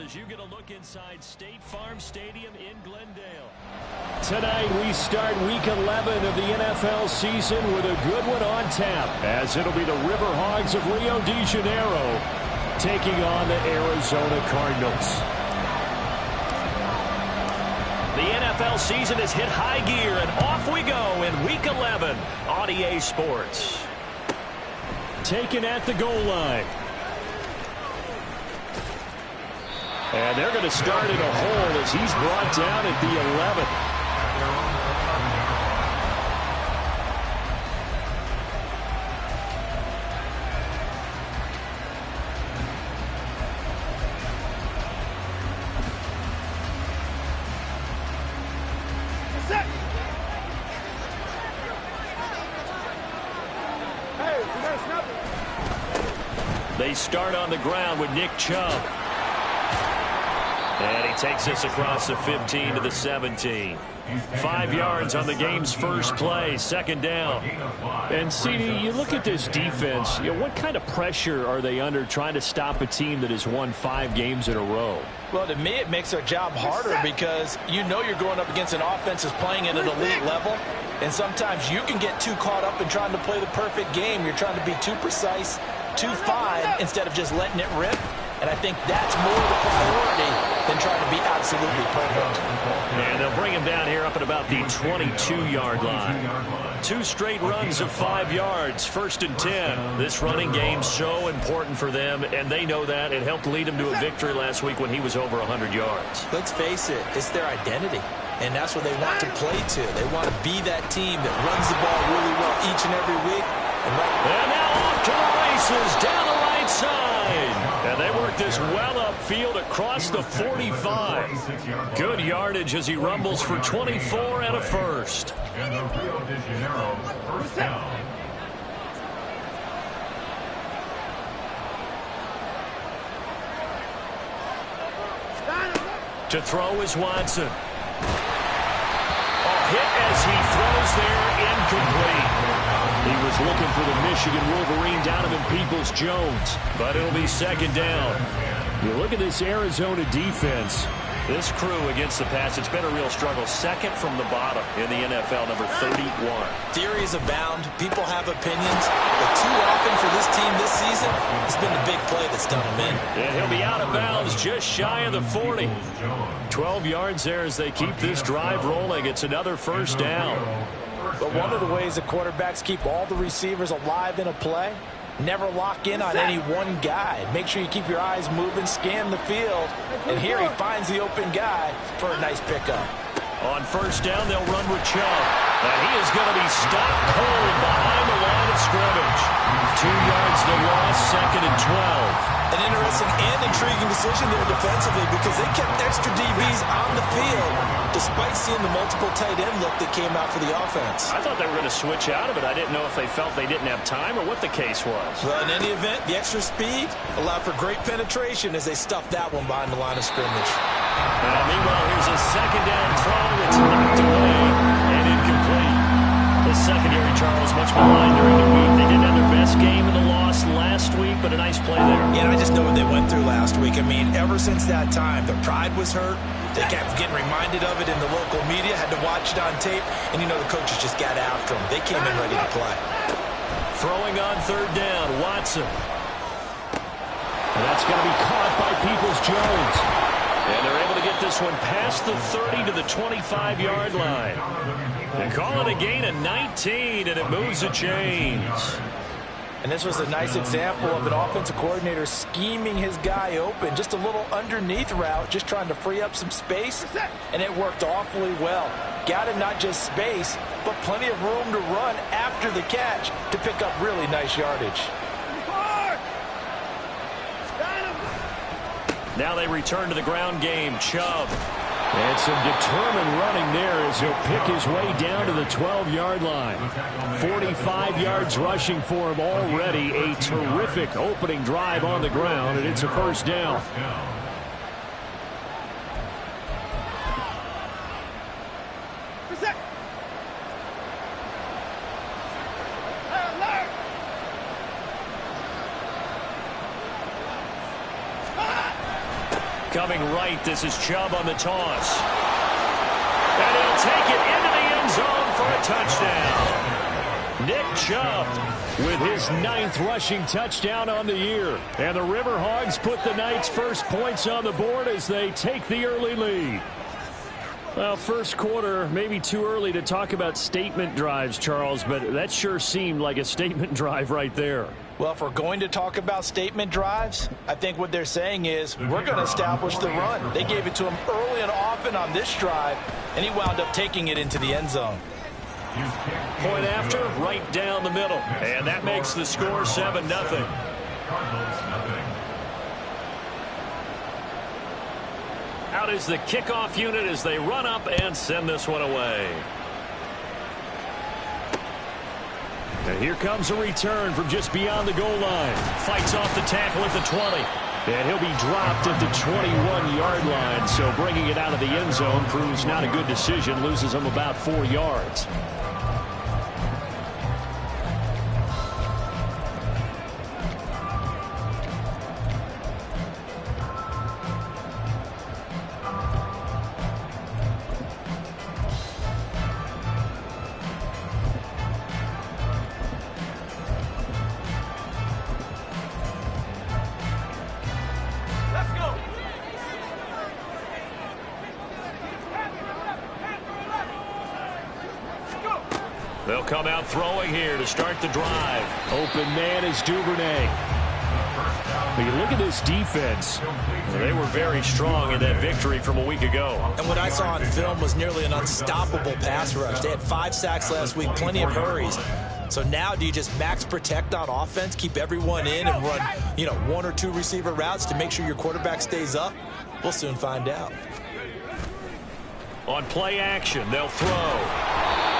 as you get a look inside State Farm Stadium in Glendale. Tonight we start Week 11 of the NFL season with a good one on tap, as it'll be the Riverhogs of Rio de Janeiro taking on the Arizona Cardinals. The NFL season has hit high gear, and off we go in Week 11 on EA Sports. Taken at the goal line. And they're going to start in a hole as he's brought down at the 11. They start on the ground with Nick Chubb. And he takes this across the 15 to the 17. 5 yards on the game's first play, second down. And, CD, you look at this defense, what kind of pressure are they under trying to stop a team that has won 5 games in a row? Well, to me, it makes their job harder because you know you're going up against an offense that's playing at an elite level. And sometimes you can get too caught up in trying to play the perfect game. You're trying to be too precise, too fine, instead of just letting it rip. And I think that's more the priority than trying to be absolutely perfect. And they'll bring him down here up at about the 22-yard line. 2 straight runs of 5 yards, first and 10. This running game so important for them, and they know that. It helped lead them to a victory last week when he was over 100 yards. Let's face it, it's their identity. And that's what they want to play to. They want to be that team that runs the ball really well each and every week. And now off to the races down the right side. And they work this well upfield across the 45. Good yardage as he rumbles for 24 and a first. And the Rio de Janeiro first down. To throw is Watson. A hit as he throws there, incomplete. He was looking for the Michigan Wolverine Donovan Peoples-Jones, but it'll be second down. You look at this Arizona defense. This crew against the pass, it's been a real struggle. Second from the bottom in the NFL, number 31. Theories abound. People have opinions. But too often for this team this season, it's been the big play that's done them in. And he'll be out of bounds just shy of the 40. 12 yards there as they keep this drive rolling. It's another first down. But one of the ways the quarterbacks keep all the receivers alive in a play, never lock in on any one guy. Make sure you keep your eyes moving, scan the field. And here he finds the open guy for a nice pickup. On first down, they'll run with Chubb. And he is going to be stopped cold behind the line of scrimmage. 2 yards to loss, second and 12. An interesting and intriguing decision there defensively because they kept extra DBs on the field despite seeing the multiple tight end look that came out for the offense. I thought they were going to switch out of it. I didn't know if they felt they didn't have time or what the case was. Well, in any event, the extra speed allowed for great penetration as they stuffed that one behind the line of scrimmage. Meanwhile, here's a second down throw. It's knocked away and incomplete. The secondary, Charles, much maligned during the week. They didn't have their best game in the loss last week, but a nice play there. Yeah, I just know what they went through last week. I mean, ever since that time, their pride was hurt. They kept getting reminded of it in the local media, had to watch it on tape, and you know the coaches just got after them. They came in ready to play. Throwing on third down, Watson. And that's going to be caught by Peoples-Jones. And they're able to get this one past the 30 to the 25-yard line. They call it a gain of 19, and it moves the chains. And this was a nice example of an offensive coordinator scheming his guy open. Just a little underneath route, just trying to free up some space, and it worked awfully well. Got him not just space, but plenty of room to run after the catch to pick up really nice yardage. Now they return to the ground game. Chubb. And some determined running there as he'll pick his way down to the 12-yard line. 45 yards rushing for him already. A terrific opening drive on the ground, and it's a first down. coming right. This is Chubb on the toss. And he'll take it into the end zone for a touchdown. Nick Chubb with his 9th rushing touchdown on the year. And the Riverhogs put the Knights' first points on the board as they take the early lead. Well, first quarter, maybe too early to talk about statement drives, Charles, but that sure seemed like a statement drive right there. Well, if we're going to talk about statement drives, I think what they're saying is we're going to establish the run. They gave it to him early and often on this drive, and he wound up taking it into the end zone. Point after, right down the middle. And that makes the score 7-0. Out is the kickoff unit as they run up and send this one away. And here comes a return from just beyond the goal line. Fights off the tackle at the 20. And he'll be dropped at the 21-yard line. So bringing it out of the end zone proves not a good decision. Loses him about 4 yards. They'll come out throwing here to start the drive. Open man is Duvernay. But you look at this defense. They were very strong in that victory from a week ago. And what I saw on film was nearly an unstoppable pass rush. They had 5 sacks last week, plenty of hurries. So now do you just max protect on offense, keep everyone in and run, 1 or 2 receiver routes to make sure your quarterback stays up? We'll soon find out. On play action, they'll throw.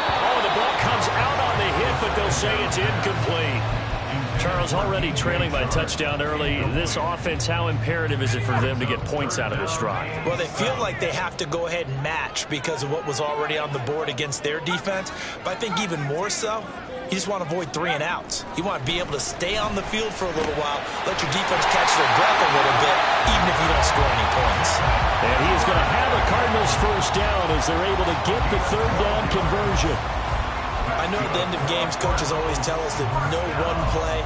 Oh, the ball comes out on the hit, but they'll say it's incomplete. Charles, already trailing by a touchdown early. This offense, how imperative is it for them to get points out of this drive? Well, they feel like they have to go ahead and match because of what was already on the board against their defense. But I think even more so, you just want to avoid 3 and outs. You want to be able to stay on the field for a little while, let your defense catch their breath a little bit, even if you don't score any points. And he is going to have a Cardinals first down as they're able to get the 3rd down conversion. I know at the end of games, coaches always tell us that no one play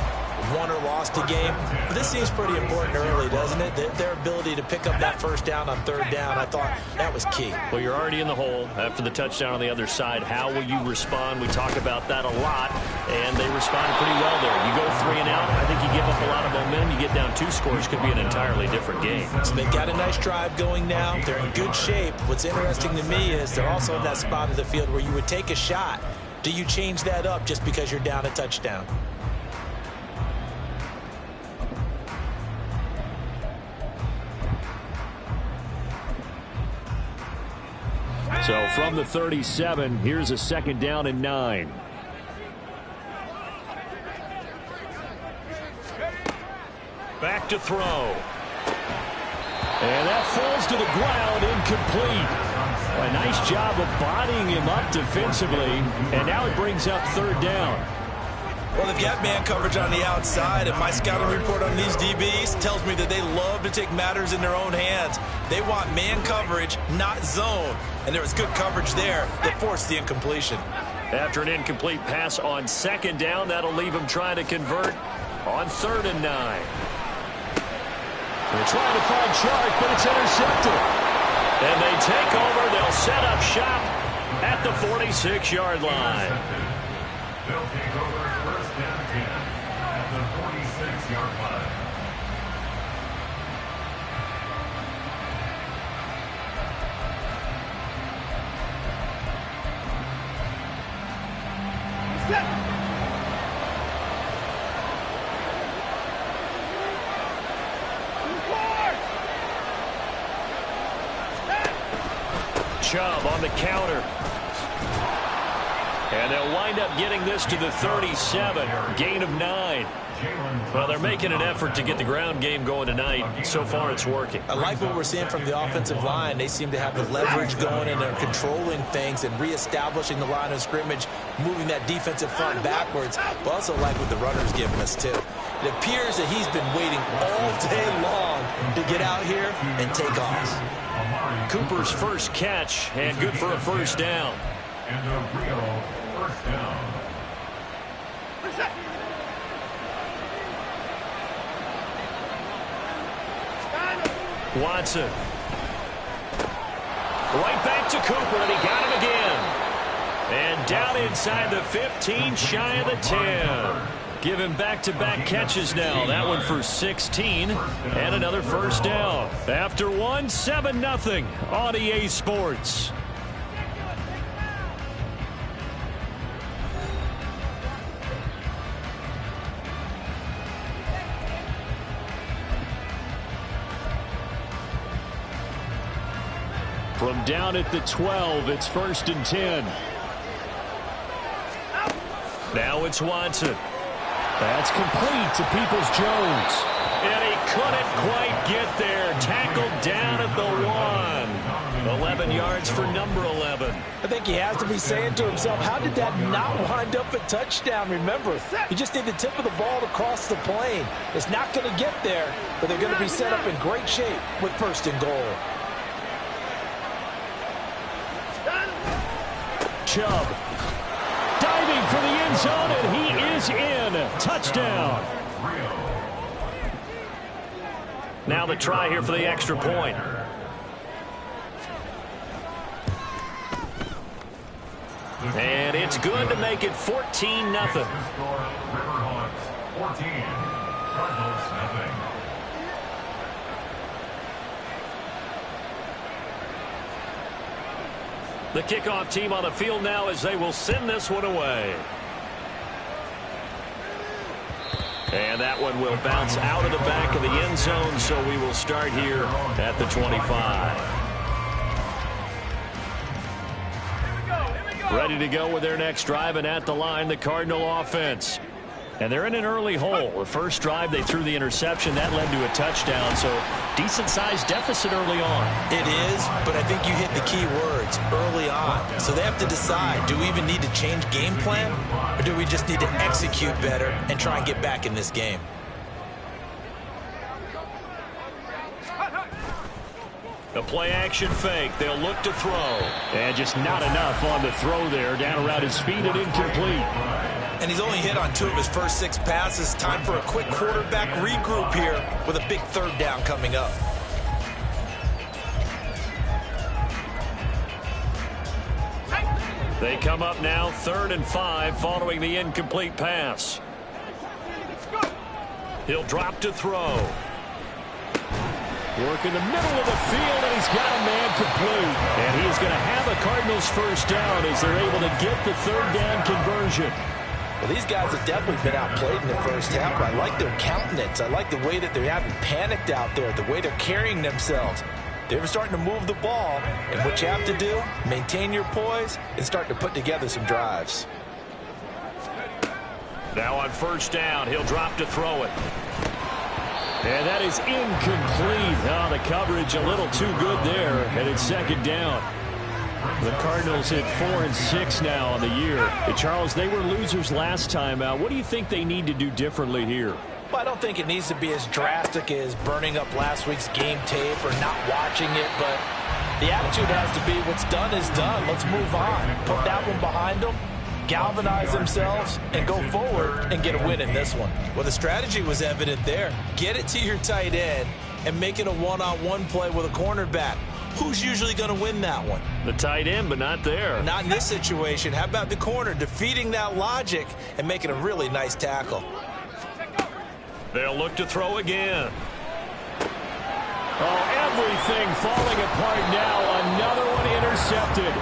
won or lost a game. But this seems pretty important early, doesn't it? Their ability to pick up that first down on 3rd down, I thought that was key. Well, you're already in the hole after the touchdown on the other side. How will you respond? We talk about that a lot, and they responded pretty well there. You go 3 and out, I think you give up a lot of momentum. You get down 2 scores, could be an entirely different game. So they've got a nice drive going now. They're in good shape. What's interesting to me is they're also in that spot of the field where you would take a shot. Do you change that up just because you're down a touchdown? So from the 37, here's a 2nd down and 9. Back to throw. And that falls to the ground, incomplete. A nice job of bodying him up defensively, and now it brings up 3rd down. Well, they've got man coverage on the outside, and my scouting report on these DBs tells me that they love to take matters in their own hands. They want man coverage, not zone, and there was good coverage there that forced the incompletion. After an incomplete pass on 2nd down, that'll leave him trying to convert on 3rd and 9. They're trying to find Chark, but it's intercepted. And they take over. They'll set up shop at the 46-yard line. They'll take over 1st and 10 at the 46-yard line. Chubb on the counter. And they'll wind up getting this to the 37. Gain of 9. Well, they're making an effort to get the ground game going tonight. So far, it's working. I like what we're seeing from the offensive line. They seem to have the leverage going, and they're controlling things and reestablishing the line of scrimmage, moving that defensive front backwards, but also like what the runner's giving us, too. It appears that he's been waiting all day long to get out here and take off. Cooper's first catch, and good for a first down. And a real first down. Watson. Right back to Cooper, and he got him again. And down inside the 15, shy of the 10. Give him back-to-back catches now. That one for 16, and another first down. After one, 7-0 on EA Sports. From down at the 12, it's 1st and 10. Now it's Watson. That's complete to Peoples-Jones. And he couldn't quite get there. Tackled down at the 1. 11 yards for number 11. I think he has to be saying to himself, how did that not wind up a touchdown? Remember, you just need the tip of the ball to cross the plane. It's not going to get there, but they're going to be set up in great shape with 1st and goal. Chubb diving for the end zone, and he is in. Touchdown. Now the try here for the extra point. And it's good to make it 14-0. Riverhogs 14, Cardinals 0. The kickoff team on the field now as they will send this one away. And that one will bounce out of the back of the end zone, so we will start here at the 25. Ready to go with their next drive, and at the line, the Cardinal offense. And they're in an early hole. The first drive, they threw the interception. That led to a touchdown, so decent-sized deficit early on. It is, but I think you hit the key words, early on. So they have to decide, do we even need to change game plan, or do we just need to execute better and try and get back in this game? The play-action fake. They'll look to throw. And just not enough on the throw there. Down around his feet and incomplete. And he's only hit on 2 of his first 6 passes. Time for a quick quarterback regroup here with a big 3rd down coming up. They come up now 3rd and 5 following the incomplete pass. He'll drop to throw. Work in the middle of the field, and he's got a man complete. And he is going to have a Cardinals first down as they're able to get the 3rd down conversion. Well, these guys have definitely been outplayed in the first half, but I like their countenance. I like the way that they haven't panicked out there, the way they're carrying themselves. They're starting to move the ball, and what you have to do, maintain your poise and start to put together some drives. Now on first down, he'll drop to throw it. And that is incomplete. Oh, the coverage a little too good there, and it's 2nd down. The Cardinals hit 4 and 6 now on the year. Hey, Charles, they were losers last time out. What do you think they need to do differently here? Well, I don't think it needs to be as drastic as burning up last week's game tape or not watching it, but the attitude has to be what's done is done. Let's move on. Put that one behind them, galvanize themselves, and go forward and get a win in this one. Well, the strategy was evident there. Get it to your tight end and make it a one-on-one play with a cornerback. Who's usually going to win that one? The tight end, but not there. Not in this situation. How about the corner defeating that logic and making a really nice tackle? They'll look to throw again. Oh, everything falling apart now. Another one intercepted.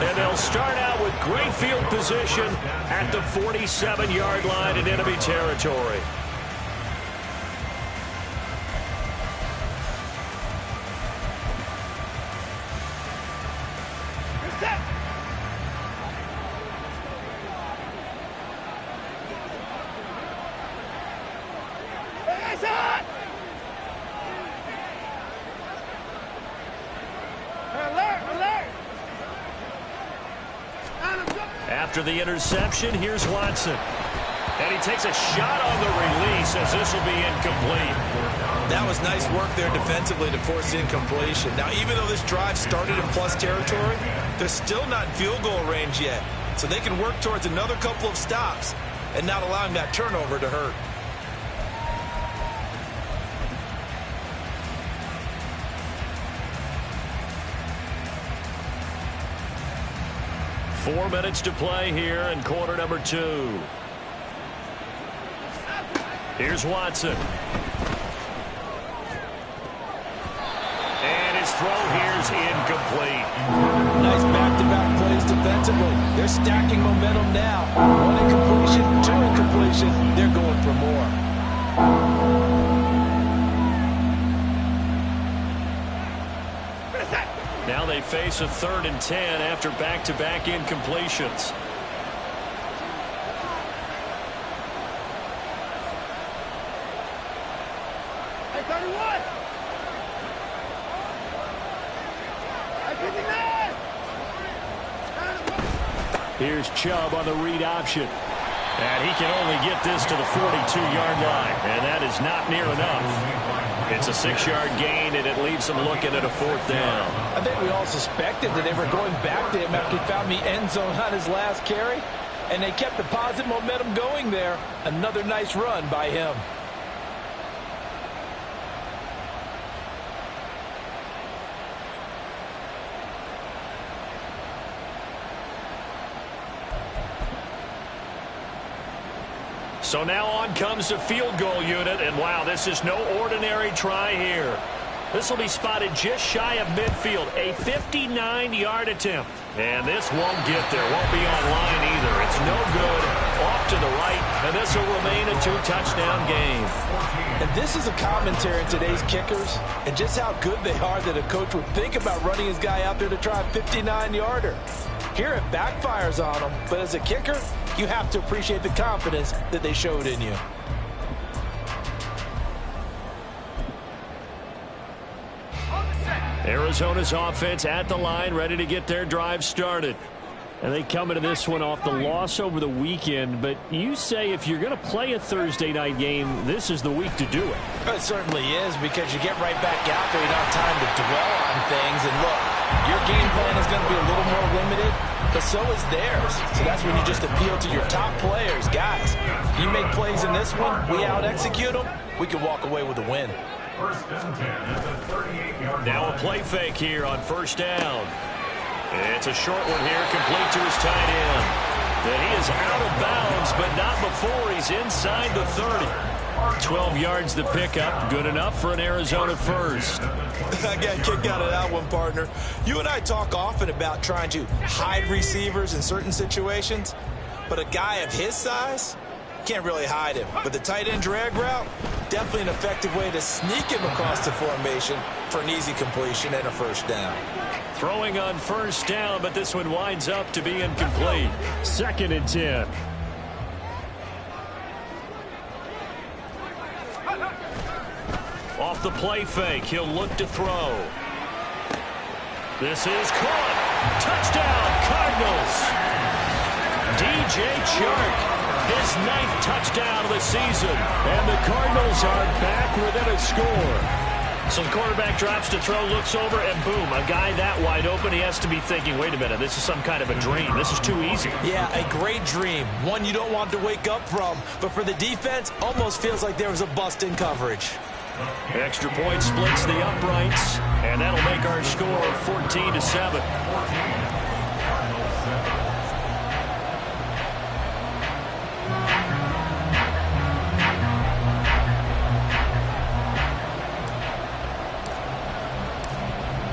And they'll start out with great field position at the 47-yard line in enemy territory. After the interception, here's Watson. And he takes a shot on the release as this will be incomplete. That was nice work there defensively to force incompletion. Now, even though this drive started in plus territory, they're still not in field goal range yet. So they can work towards another couple of stops and not allowing that turnover to hurt. Four minutes to play here in quarter number 2. Here's Watson. And his throw here's incomplete. Nice back-to-back plays defensively. They're stacking momentum now. 1 incompletion, 2 incompletion. They're going for more. Now they face a 3rd and 10 after back-to-back incompletions. Hey, 31! Hey, 59! Here's Chubb on the read option. And he can only get this to the 42-yard line, and that is not near enough. It's a 6-yard gain, and it leaves him looking at a 4th down. I think we all suspected that they were going back to him after he found the end zone on his last carry, and they kept the positive momentum going there. Another nice run by him. So now on comes the field goal unit, and wow, this is no ordinary try here. This will be spotted just shy of midfield, a 59-yard attempt. And this won't get there, won't be on line either. It's no good, off to the right, and this will remain a 2-touchdown game. And this is a commentary on today's kickers and just how good they are that a coach would think about running his guy out there to try a 59-yarder. Here it backfires on him, but as a kicker, you have to appreciate the confidence that they showed in you. Arizona's offense at the line, ready to get their drive started. And they come into this one off the loss over the weekend. But you say if you're going to play a Thursday night game, this is the week to do it. It certainly is, because you get right back out there. You don't have time to dwell on things. And look, your game plan is going to be a little more limited, but so is theirs. So that's when you just appeal to your top players. Guys, you make plays in this one, we out-execute them, we can walk away with a win. First and 10 at the 38-yard line. Now a play fake here on 1st down. It's a short one here, complete to his tight end. And he is out of bounds, but not before he's inside the 30. 12 yards the pickup, good enough for an Arizona first. I got a kick out of that one, partner. You and I talk often about trying to hide receivers in certain situations, but a guy of his size can't really hide him. But the tight end drag route, definitely an effective way to sneak him across the formation for an easy completion and a 1st down. Throwing on 1st down, but this one winds up to be incomplete. 2nd and 10. Off the play fake, he'll look to throw. This is caught. Touchdown, Cardinals. DJ Chark, his 9th touchdown of the season. And the Cardinals are back within a score. So the quarterback drops to throw, looks over, and boom, a guy that wide open, he has to be thinking, wait a minute, this is some kind of a dream. This is too easy. Yeah, a great dream. One you don't want to wake up from. But for the defense, almost feels like there was a bust in coverage. Extra point splits the uprights, and that'll make our score 14-7.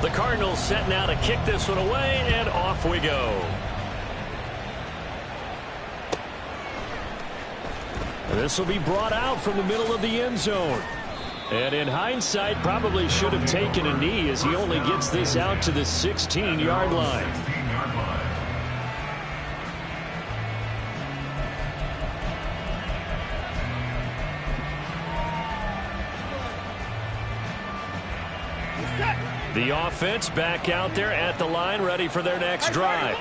The Cardinals set now to kick this one away, and off we go. This will be brought out from the middle of the end zone. And in hindsight, probably should have taken a knee as he only gets this out to the 16-yard line. The offense back out there at the line, ready for their next drive.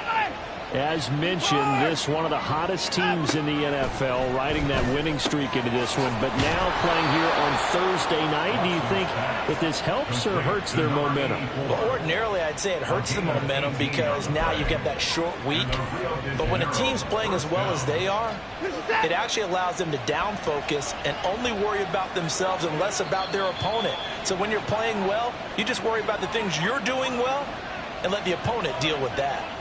As mentioned, this one of the hottest teams in the NFL, riding that winning streak into this one, but now playing here on Thursday night. Do you think that this helps or hurts their momentum? Well, ordinarily, I'd say it hurts the momentum because now you get that short week. But when a team's playing as well as they are, it actually allows them to down focus and only worry about themselves and less about their opponent. So when you're playing well, you just worry about the things you're doing well and let the opponent deal with that.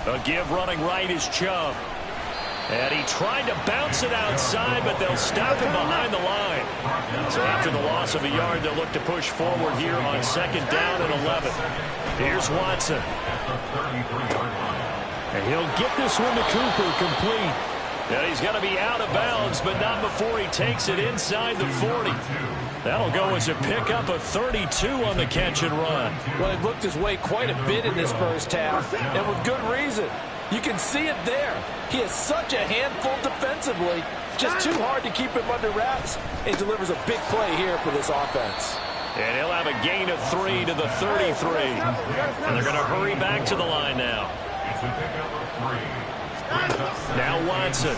A give running right is Chubb. And he tried to bounce it outside, but they'll stop him behind the line. So after the loss of a yard, they'll look to push forward here on 2nd down and 11. Here's Watson. And he'll get this one to Cooper, complete. And he's going to be out of bounds, but not before he takes it inside the 40. That'll go as a pickup of 32 on the catch and run. Well, he looked his way quite a bit in this first half, and with good reason. You can see it there. He is such a handful defensively. Just too hard to keep him under wraps. He delivers a big play here for this offense. And he'll have a gain of 3 to the 33. And they're going to hurry back to the line now. Now Watson.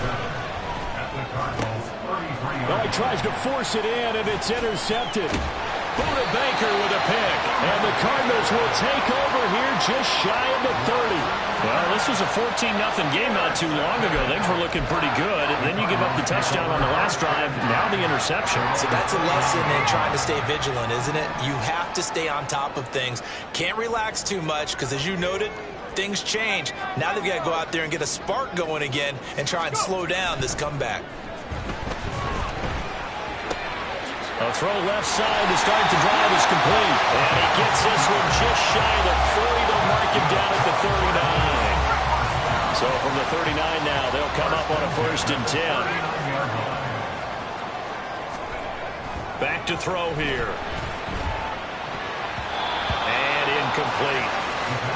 Well, he tries to force it in, and it's intercepted. Buda Baker with a pick. And the Cardinals will take over here just shy of the 30. Well, this was a 14-0 game not too long ago. Things were looking pretty good. And then you give up the touchdown on the last drive. Now the interception. So that's a lesson in trying to stay vigilant, isn't it? You have to stay on top of things. Can't relax too much because, as you noted, things change. Now they've got to go out there and get a spark going again and try and slow down this comeback. A throw left side to start the drive is complete. And he gets this one just shy of the 40. They'll mark him down at the 39. So from the 39 now, they'll come up on a 1st and 10. Back to throw here. And incomplete.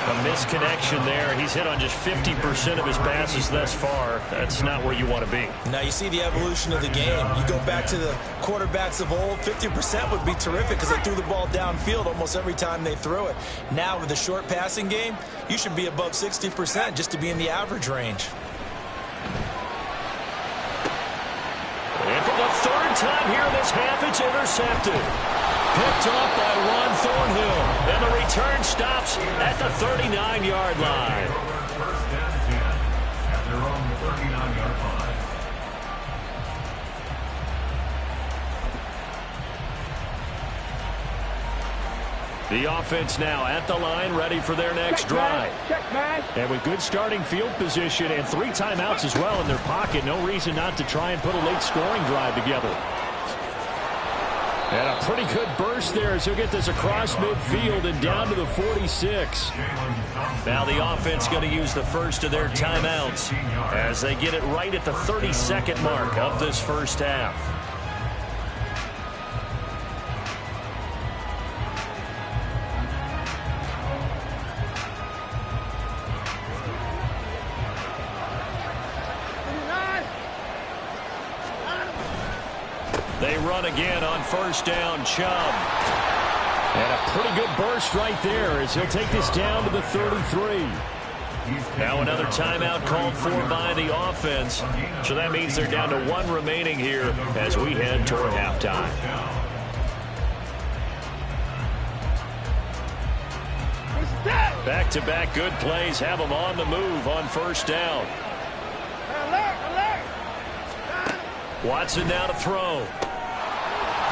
A misconnection there. He's hit on just 50% of his passes thus far. That's not where you want to be. Now you see the evolution of the game. You go back to the quarterbacks of old, 50% would be terrific because they threw the ball downfield almost every time they threw it. Now with the short passing game, you should be above 60% just to be in the average range. And for the 3rd time here in this half, it's intercepted. Picked off by Juan Thornhill. And the return stops at the 39-yard line. 1st down and 10 at their own 39-yard line. The offense now at the line, ready for their next drive. And with good starting field position and 3 timeouts as well in their pocket, no reason not to try and put a late scoring drive together. And a pretty good burst there as he'll get this across midfield and down to the 46. Now the offense going to use the first of their timeouts as they get it right at the 32nd mark of this first half. They run again on 1st down, Chubb. And a pretty good burst right there as he'll take this down to the 33. Now another timeout called for by the offense. So that means they're down to 1 remaining here as we head toward halftime. Back-to-back good plays have them on the move on 1st down. Watson now to throw.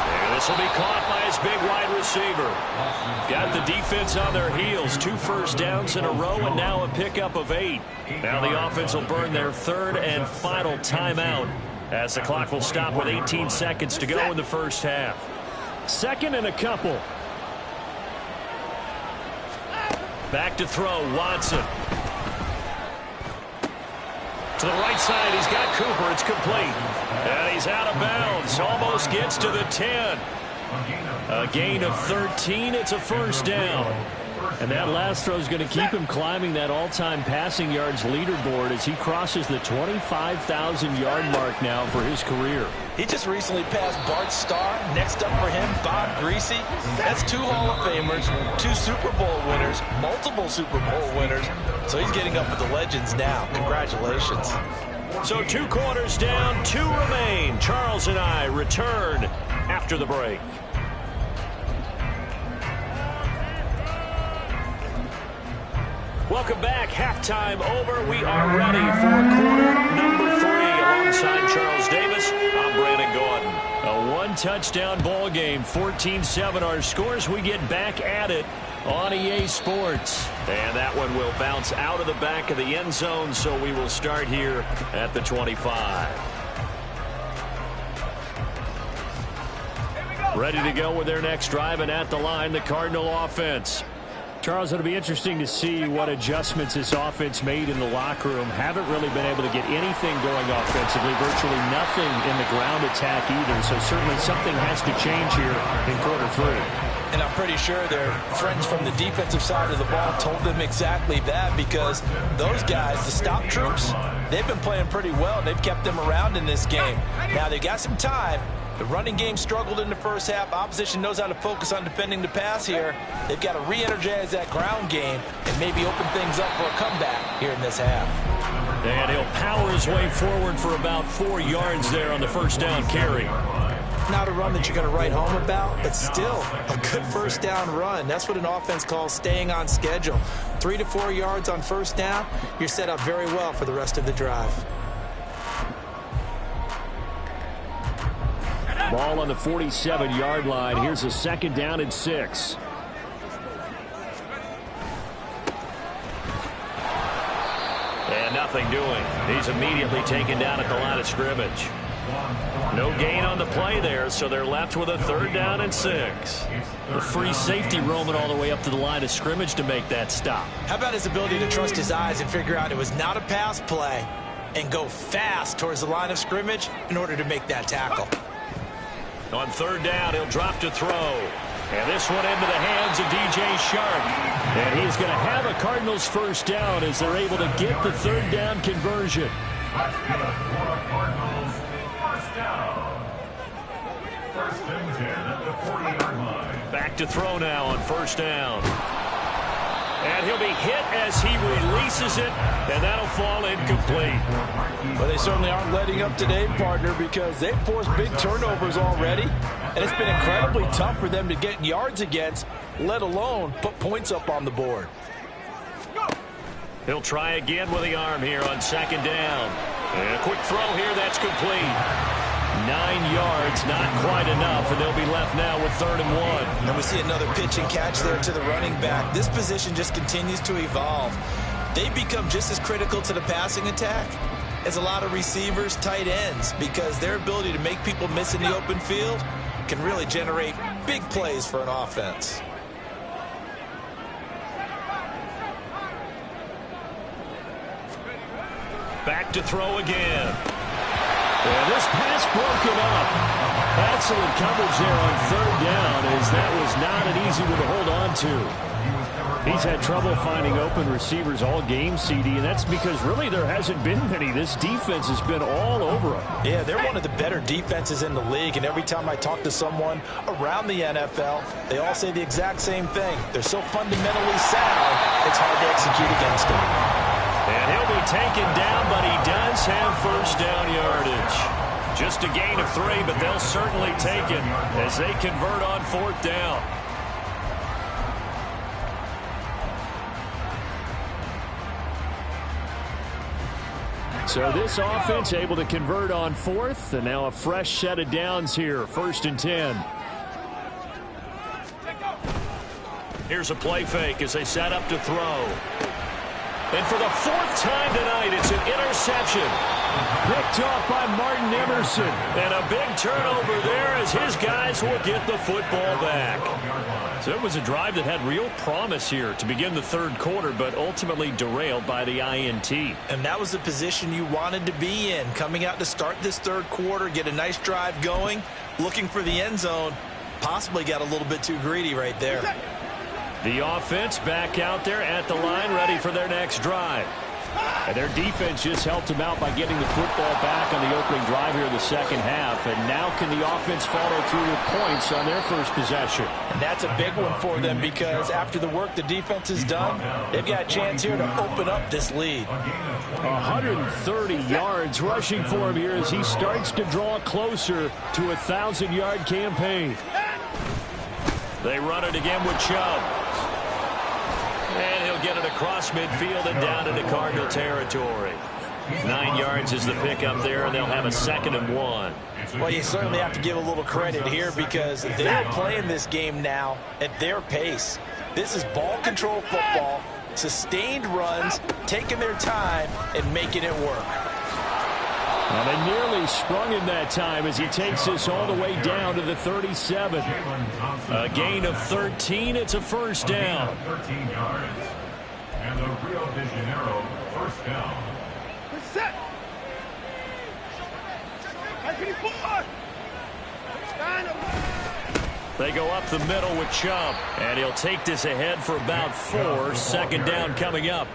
And this will be caught by his big wide receiver. Got the defense on their heels. 2 first downs in a row and now a pickup of 8. Now the offense will burn their 3rd and final timeout as the clock will stop with 18 seconds to go in the first half. 2nd and a couple. Back to throw, Watson. To the right side, he's got Cooper. It's complete. And he's out of bounds. Almost gets to the 10. A gain of 13. It's a 1st down. And that last throw is going to keep him climbing that all-time passing yards leaderboard as he crosses the 25,000-yard mark now for his career. He just recently passed Bart Starr. Next up for him, Bob Greasy. That's 2 Hall of Famers, 2 Super Bowl winners, multiple Super Bowl winners. So he's getting up with the legends now. Congratulations. So 2 quarters down, 2 remain. Charles and I return after the break. Welcome back. Halftime over. We are ready for quarter number 3. Alongside Charles Davis, I'm Brandon Gordon. A 1-touchdown ball game, 14-7 our scores. We get back at it on EA Sports. And that one will bounce out of the back of the end zone, so we will start here at the 25. Ready to go with their next drive, and at the line, the Cardinal offense. Charles, it'll be interesting to see what adjustments this offense made in the locker room. Haven't really been able to get anything going offensively, virtually nothing in the ground attack either. So certainly something has to change here in quarter 3. And I'm pretty sure their friends from the defensive side of the ball told them exactly that, because those guys, the stop troops, they've been playing pretty well, and they've kept them around in this game. Now, they got some time. The running game struggled in the first half. Opposition knows how to focus on defending the pass here. They've got to re-energize that ground game and maybe open things up for a comeback here in this half. And he'll power his way forward for about 4 yards there on the first down carry. Not a run that you're going to write home about, but still a good first down run. That's what an offense calls staying on schedule. 3 to 4 yards on first down, you're set up very well for the rest of the drive. Ball on the 47-yard line. Here's a 2nd down and 6. And nothing doing. He's immediately taken down at the line of scrimmage. No gain on the play there, so they're left with a 3rd down and 6. The free safety roaming all the way up to the line of scrimmage to make that stop. How about his ability to trust his eyes and figure out it was not a pass play and go fast towards the line of scrimmage in order to make that tackle. On 3rd down, he'll drop to throw. And this one into the hands of DJ Shark. And he's going to have a Cardinals first down as they're able to get the 3rd down conversion. Cardinals, first down. 1st and 10 at the 40-yard line. Back to throw now on 1st down. And he'll be hit as he releases it, and that'll fall incomplete. Well, they certainly aren't letting up today, partner, because they've forced big turnovers already, and it's been incredibly tough for them to get yards against, let alone put points up on the board. He'll try again with the arm here on 2nd down. And a quick throw here, that's complete. 9 yards, not quite enough, and they'll be left now with 3rd and 1. And we see another pitch and catch there to the running back. This position just continues to evolve. They become just as critical to the passing attack as a lot of receivers, tight ends, because their ability to make people miss in the open field can really generate big plays for an offense. Back to throw again. And this pass broken up. Excellent coverage there on 3rd down, as that was not an easy one to hold on to. He's had trouble finding open receivers all game, CD, and that's because really there hasn't been many. This defense has been all over him. Yeah, they're one of the better defenses in the league, and every time I talk to someone around the NFL, they all say the exact same thing. They're so fundamentally sound, it's hard to execute against them. And he'll be taken down, but he does have first down yardage. Just a gain of 3, but they'll certainly take it as they convert on 4th down. So this offense able to convert on 4th, and now a fresh set of downs here, 1st and 10. Here's a play fake as they set up to throw. And for the 4th time tonight, it's an interception. Picked off by Martin Emerson. And a big turnover there as his guys will get the football back. So it was a drive that had real promise here to begin the 3rd quarter, but ultimately derailed by the INT. And that was the position you wanted to be in, coming out to start this 3rd quarter, get a nice drive going, looking for the end zone. Possibly got a little bit too greedy right there. The offense back out there at the line, ready for their next drive. And their defense just helped them out by getting the football back on the opening drive here in the second half. And now can the offense follow through with points on their first possession? And that's a big one for them because after the work the defense has done, they've got a chance here to open up this lead. 130 yards rushing for him here as he starts to draw closer to a 1,000-yard campaign. They run it again with Chubb. And he'll get it across midfield and down into Cardinal territory. 9 yards is the pickup there, and they'll have a 2nd and 1. Well, you certainly have to give a little credit here because they're playing this game now at their pace. This is ball control football, sustained runs, taking their time, and making it work. And they nearly sprung him that time as he takes this all the way down to the 37. A gain of 13. It's a first down. 13 yards. And the Rio de Janeiro first down. Set. They go up the middle with Chubb. And he'll take this ahead for about 4. 2nd down coming up.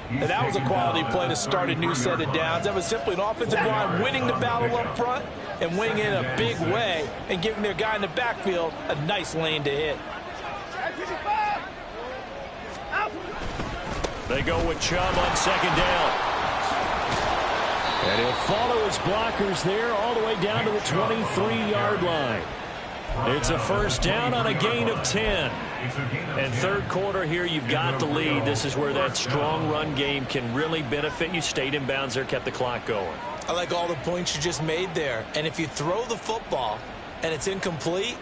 And that was a quality play to start a new set of downs. That was simply an offensive line winning the battle up front and winning it in a big way and giving their guy in the backfield a nice lane to hit. They go with Chubb on 2nd down. And he'll follow his blockers there all the way down to the 23-yard line. It's a first down on a gain of 10. And 3rd quarter here, you've got the lead. This is where that strong run game can really benefit you. Stayed in bounds there, kept the clock going. I like all the points you just made there. And if you throw the football and it's incomplete,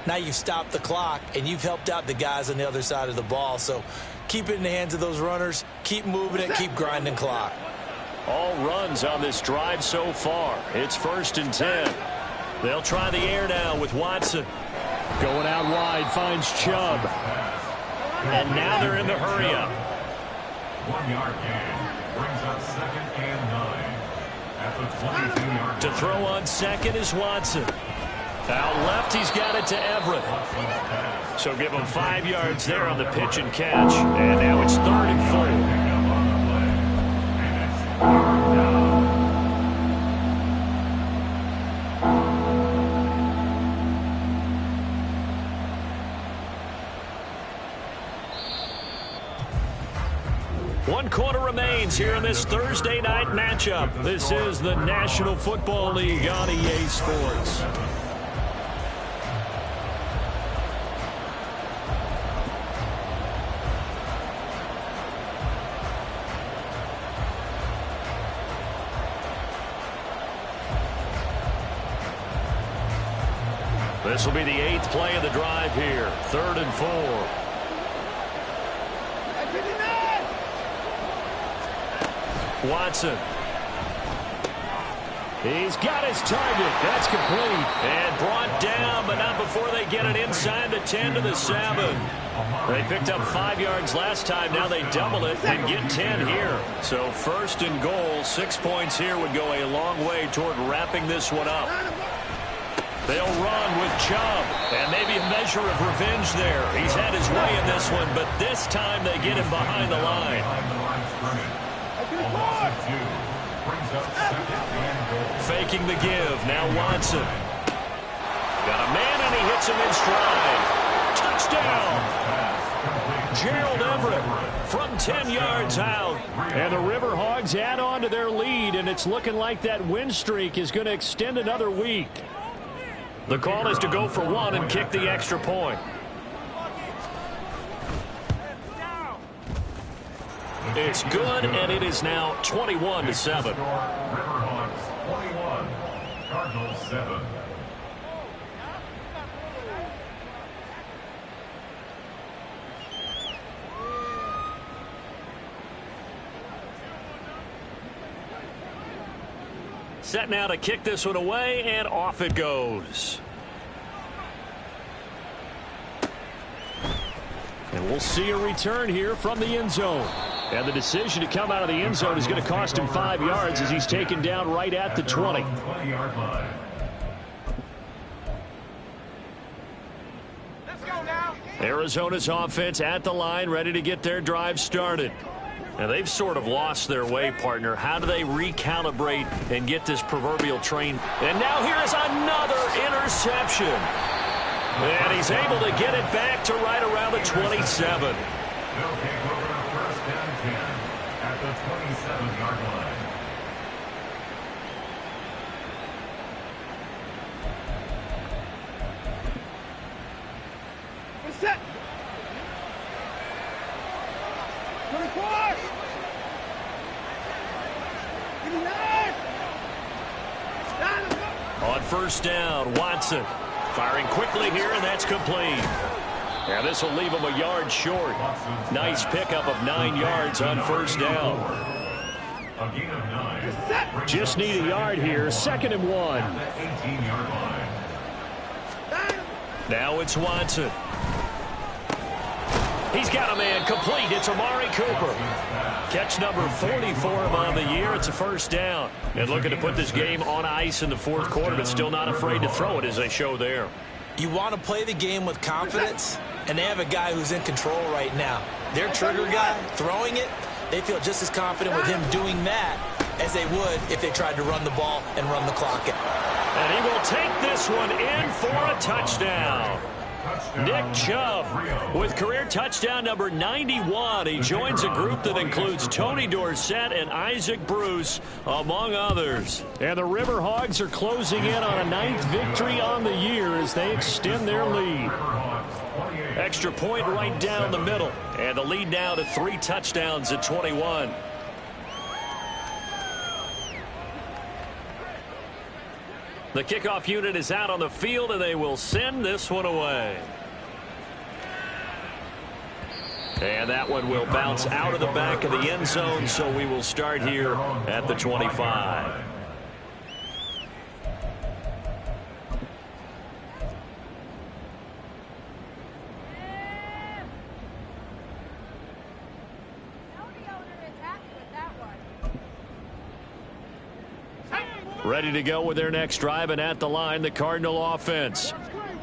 now you've stopped the clock and you've helped out the guys on the other side of the ball. So keep it in the hands of those runners. Keep moving it. Keep grinding clock. All runs on this drive so far. It's 1st and 10. They'll try the air now with Watson. Going out wide, finds Chubb. And now they're in the hurry-up. 1 yard gain brings up 2nd and 9 at the 22-yard line. To throw on 2nd is Watson. Out left, he's got it to Everett. So give him 5 yards there on the pitch and catch. And now it's 3rd and 4. One quarter remains here in this Thursday night matchup. This is the National Football League on EA Sports. This will be the 8th play of the drive here. 3rd and 4. Watson. He's got his target. That's complete. And brought down, but not before they get it inside the 10 to the 7. They picked up 5 yards last time. Now they double it and get 10 here. So 1st and goal. 6 points here would go a long way toward wrapping this one up. They'll run with Chubb, and maybe a measure of revenge there. He's had his way in this one, but this time they get him behind the line. Faking the give. Now Watson. Got a man, and he hits him in stride. Touchdown! Gerald Everett from 10 yards out. And the Riverhogs add on to their lead, and it's looking like that win streak is going to extend another week. The call is to go for 1 and kick the extra point. It's good, and it is now 21-7. Riverhogs 21, Cardinals 7. Set now to kick this one away, and off it goes. And we'll see a return here from the end zone. And the decision to come out of the end zone is going to cost him 5 yards as he's taken down right at the 20. 20-yard line. Let's go now. Arizona's offense at the line, ready to get their drive started. And they've sort of lost their way, partner. How do they recalibrate and get this proverbial train? And now here is another interception. And he's able to get it back to right around the 27. They'll take over a first and 10 at the 27-yard line. We're set. 24. 89. On first down, Watson firing quickly here, and that's complete. And this will leave him a yard short. Nice pickup of 9 yards on first down. A gain of 9. Just need a yard here. 2nd and 1. At the 18-yard line. Now it's Watson. He's got a man complete. It's Amari Cooper. Catch number 40 for him on the year. It's a first down. And looking to put this game on ice in the fourth quarter, but still not afraid to throw it as they show there. You want to play the game with confidence, and they have a guy who's in control right now. Their trigger guy, throwing it, they feel just as confident with him doing that as they would if they tried to run the ball and run the clock out. And he will take this one in for a touchdown. Nick Chubb with career touchdown number 91. He joins a group that includes Tony Dorsett and Isaac Bruce, among others. And the Riverhogs are closing in on a 9th victory on the year as they extend their lead. Extra point right down the middle. And the lead now to 3 touchdowns at 21. The kickoff unit is out on the field, and they will send this one away. And that one will bounce out of the back of the end zone, so we will start here at the 25. Ready to go with their next drive, and at the line, the Cardinal offense.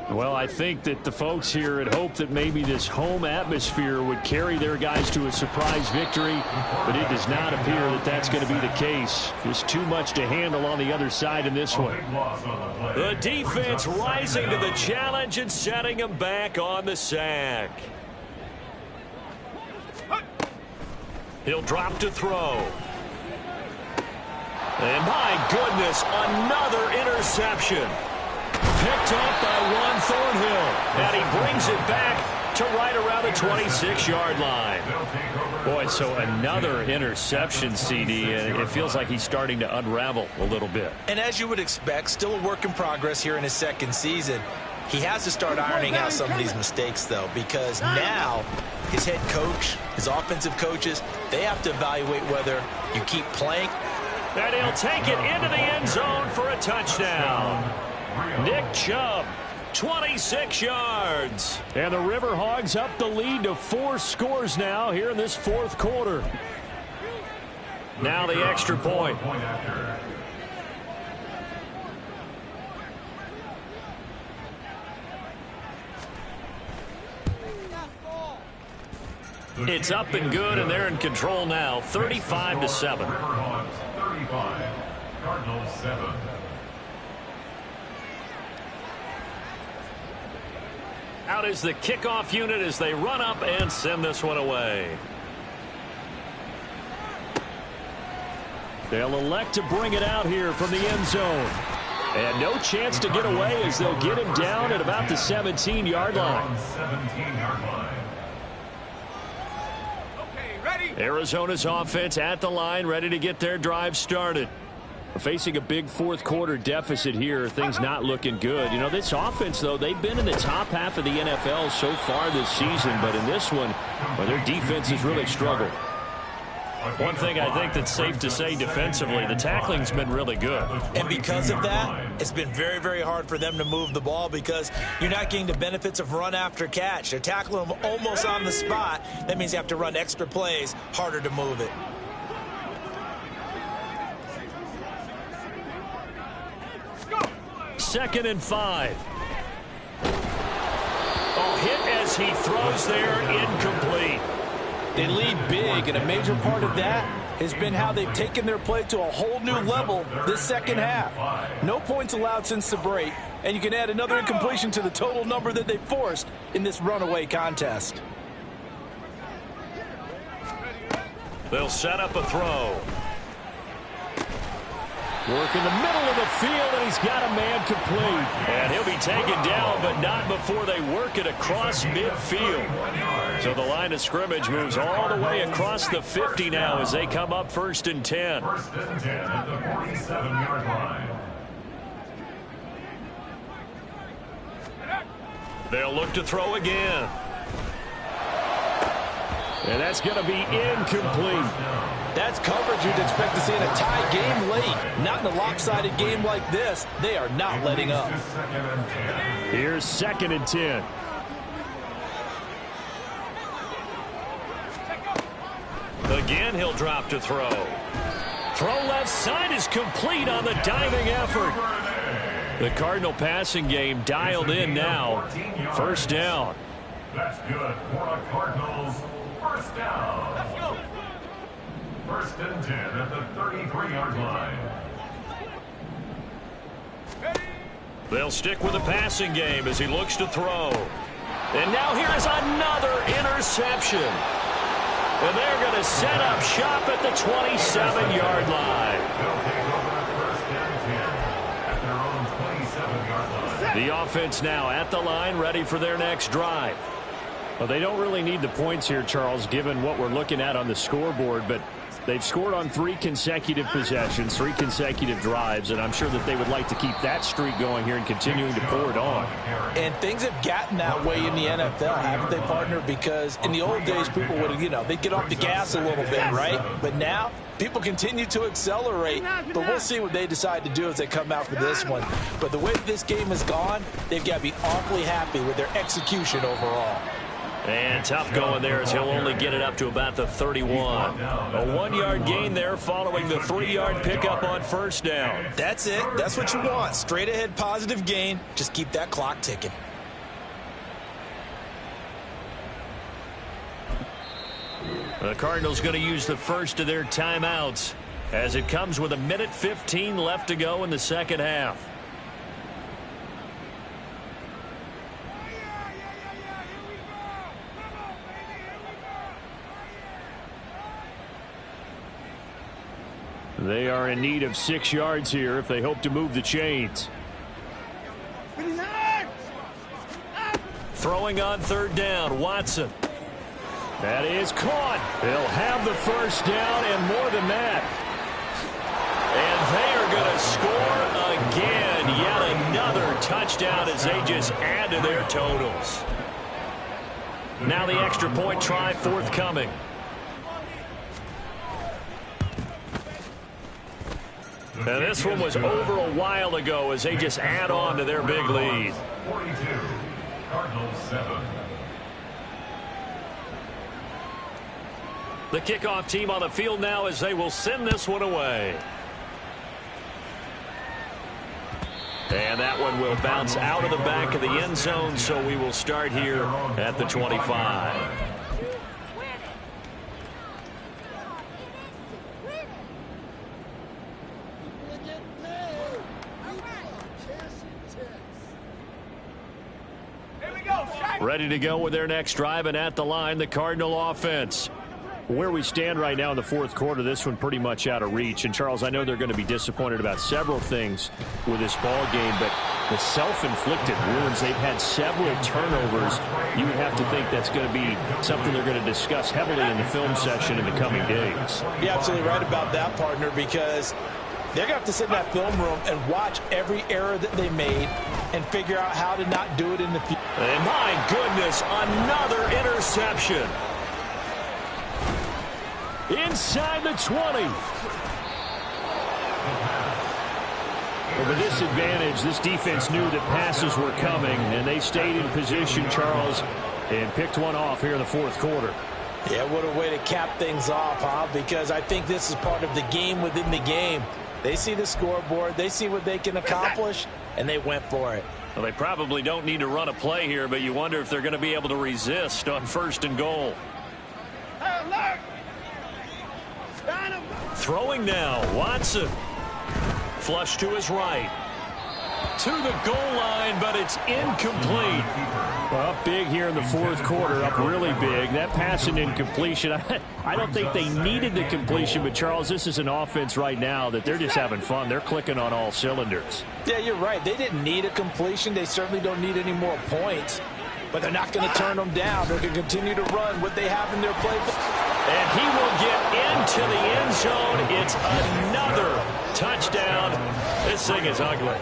Well, I think that the folks here had hoped that maybe this home atmosphere would carry their guys to a surprise victory, but it does not appear that that's going to be the case. Just too much to handle on the other side in this one. The defense rising to the challenge and setting them back on the sack. He'll drop to throw. And my goodness, another interception. Picked off by Juan Thornhill. And he brings it back to right around the 26-yard line. Boy, so another interception, CD. And it feels like he's starting to unravel a little bit. And as you would expect, still a work in progress here in his second season. He has to start ironing out some of these mistakes, though, because now his head coach, his offensive coaches, they have to evaluate whether you keep playing. And he'll take it into the end zone for a touchdown. Nick Chubb, 26 yards. And the Riverhogs up the lead to 4 scores now here in this fourth quarter. Now the extra point. It's up and good, and they're in control now, 35-7. 35, Cardinals 7. Out is the kickoff unit as they run up and send this one away. They'll elect to bring it out here from the end zone. And no chance to get away as they'll get him down at about the 17-yard line. 17-yard line. Arizona's offense at the line, ready to get their drive started. Facing a big fourth quarter deficit here, things not looking good. You know, this offense, though, they've been in the top half of the NFL so far this season, but in this one, well, their defense has really struggled. One thing I think that's safe to say defensively, the tackling's been really good. And because of that, it's been very, very hard for them to move the ball because you're not getting the benefits of run after catch. They're tackling them almost on the spot. That means you have to run extra plays, harder to move it. Second and 5. Oh, hit as he throws there, incomplete. They lead big, and a major part of that has been how they've taken their play to a whole new level this second half. No points allowed since the break, and you can add another incompletion to the total number that they forced in this runaway contest. They'll set up a throw. Work in the middle of the field, and he's got a man complete. And he'll be taken down, but not before they work it across midfield. So the line of scrimmage moves all the way across the 50 now as they come up 1st and 10. 1st and 10 at the 47-yard line. They'll look to throw again. And that's going to be incomplete. That's coverage you'd expect to see in a tie game late. Not in a lopsided game like this. They are not letting up. Here's 2nd and 10. Again, he'll drop to throw. Throw left side is complete on the diving effort. The Cardinal passing game dialed in now. 1st down. That's good for the Cardinals. 1st down. Let's go. 1st and 10 at the 33-yard line. They'll stick with the passing game as he looks to throw. And now here's another interception. And they're going to set up shop at the 27-yard line. They'll take over 1st and 10 at their own 27-yard line. The offense now at the line, ready for their next drive. Well, they don't really need the points here, Charles, given what we're looking at on the scoreboard, but they've scored on 3 consecutive possessions, 3 consecutive drives, and I'm sure that they would like to keep that streak going here and continuing to pour it on. And things have gotten that way in the NFL, haven't they, partner? Because in the old days, people would, they'd get off the gas a little bit, right? But now, people continue to accelerate, but we'll see what they decide to do as they come out for this one. But the way that this game has gone, they've got to be awfully happy with their execution overall. And tough going there as he'll only get it up to about the 31. A 1-yard gain there following the 3-yard pickup on 1st down. That's it. That's what you want. Straight ahead positive gain. Just keep that clock ticking. The Cardinals going to use the first of their timeouts as it comes with 1:15 left to go in the second half. They are in need of 6 yards here if they hope to move the chains. Throwing on 3rd down, Watson. That is caught. They'll have the 1st down and more than that. And they are going to score again. Yet another touchdown as they just add to their totals. Now the extra point try forthcoming. And this one was over a while ago as they just add on to their big lead. 42, Cardinals 7. The kickoff team on the field now as they will send this one away. And that one will bounce out of the back of the end zone, so we will start here at the 25. Ready to go with their next drive, and at the line, the Cardinal offense. Where we stand right now in the 4th quarter, this one pretty much out of reach. And, Charles, I know they're going to be disappointed about several things with this ball game, but the self-inflicted wounds, they've had several turnovers. You would have to think that's going to be something they're going to discuss heavily in the film session in the coming days. You're absolutely right about that, partner, because they're going to have to sit in that film room and watch every error that they made and figure out how to not do it in the future. And my goodness, another interception. Inside the 20. With this advantage, this defense knew that passes were coming, and they stayed in position, Charles, and picked one off here in the 4th quarter. Yeah, what a way to cap things off, huh? Because I think this is part of the game within the game. They see the scoreboard, they see what they can accomplish, and they went for it. Well, they probably don't need to run a play here, but you wonder if they're going to be able to resist on 1st and goal. Throwing now, Watson. Flush to his right. To the goal line, but it's incomplete. Well, up big here in the 4th quarter, up really big. That pass and incompletion, I don't think they needed the completion, but Charles, this is an offense right now that they're just having fun. They're clicking on all cylinders. Yeah, you're right. They didn't need a completion. They certainly don't need any more points, but they're not going to turn them down. They're going to continue to run what they have in their playbook. And he will get into the end zone. It's another touchdown. This thing is ugly.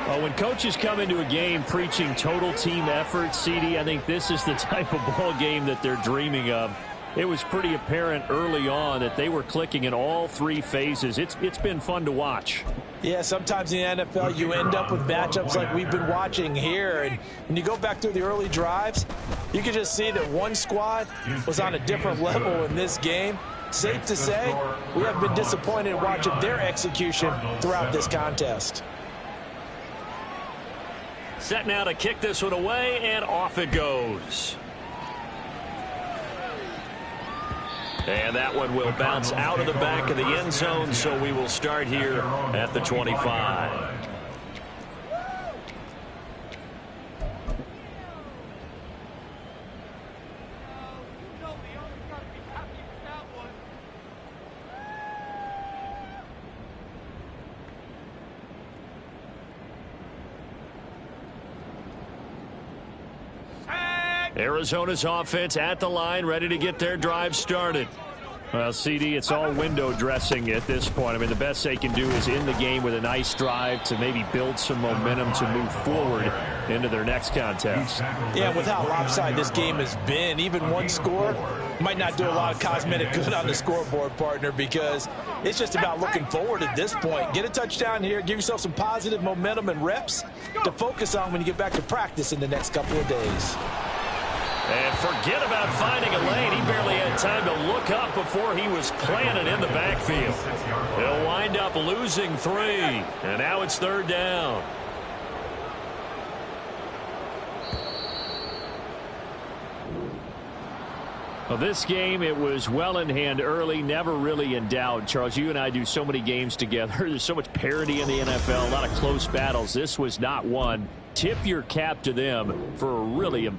Well, when coaches come into a game preaching total team effort, CD, I think this is the type of ball game that they're dreaming of. It was pretty apparent early on that they were clicking in all 3 phases. It's been fun to watch. Yeah, sometimes in the NFL you end up with matchups like we've been watching here. And when you go back through the early drives, you can just see that one squad was on a different level in this game. Safe to say, we have been disappointed watching their execution throughout this contest. Set now to kick this one away, and off it goes. And that one will bounce out of the back of the end zone, so we will start here at the 25. Arizona's offense at the line, ready to get their drive started. Well, CD, it's all window dressing at this point. I mean, the best they can do is end the game with a nice drive to maybe build some momentum to move forward into their next contest. Yeah, with how lopsided this game has been, even one score might not do a lot of cosmetic good on the scoreboard, partner, because it's just about looking forward at this point. Get a touchdown here, give yourself some positive momentum and reps to focus on when you get back to practice in the next couple of days. And forget about finding a lane. He barely had time to look up before he was planted in the backfield. He'll wind up losing 3. And now it's 3rd down. Well, this game, it was well in hand early, never really in doubt. Charles, you and I do so many games together. There's so much parity in the NFL, a lot of close battles. This was not one. Tip your cap to them for a really